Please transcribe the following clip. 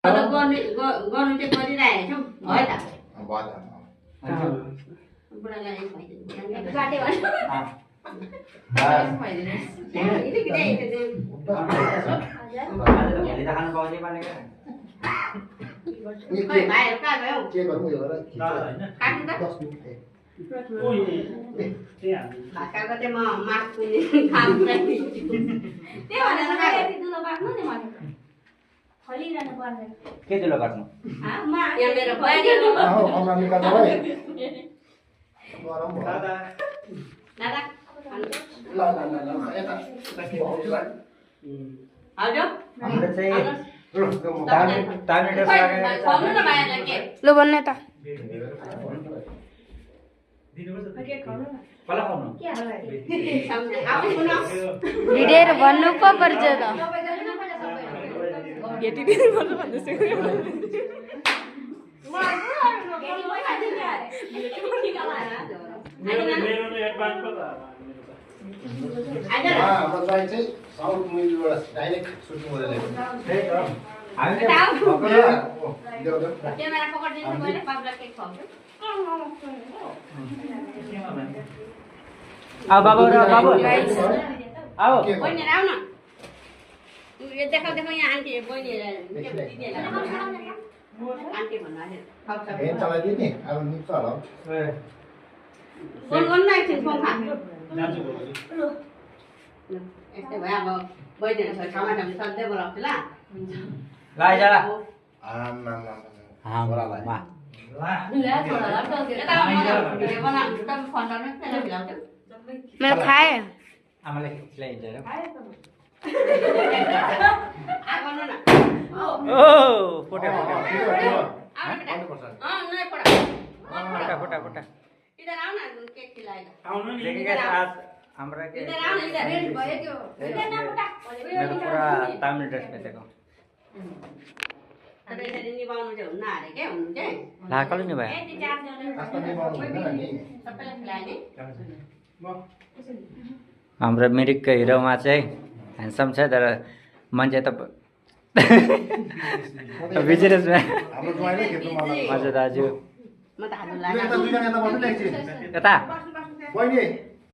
गर्नु चाहिँ गरिरहेको छौँ है त बुढालाई भाइहरू कहाँ गयो खाएको चाहिँ म मास खानु त्यही भनेर के दुलो काट्नु मेरो लो भन्ने त भिडियो भन्नु पो पर्छ त यति दिन गर्नु भन्दैछ साउथ मुभीबाट डाइरेक्ट सुटिङ गरेर क्यामेरा पकडिदिनु पऱ्यो बाबुलाई केक खुवाउँछु आओ बाबू बाबू आओ बहिनी आऊ न यो देखाउ देखाउ यहाँ आन्टी बहिनी आन्टी भन्नु हेड चलाइदिए नि अब निप्छ होला फोन गर्नु न एकछिन फोन खा यस्तै भयो अब बहिनीहरू छ टमाटर सधैँ बोलाउँछु ल लाइजा मैं खाए आमाले खिलाइन्छ र ओ फोटो फोटो फोटा फोटा फोटा इधर आऊ न केक खिलाएगा देखिए आज हमरा के इधर आऊ न इधर रेड भयो त्यो इधर न फुटा मेरो पुरा तामिल ड्रेस पेटेको तर यसरी निभाउनु चाहिँ हुन्न अरे के हुनु चाहिँ लाकले नि भयो सबैलाई खिलाए नि हाम्रो मिरिकको हिरोमा चाहिँ ह्यान्डसम छ तर मान्छे त बिजनेसम्यान हाम्रो ज्वाइँले खेल्नु मलाई हजुर दाजु म त हाल्नु यता दुईजना यता बस्नु नि एकछिन यता बहिनी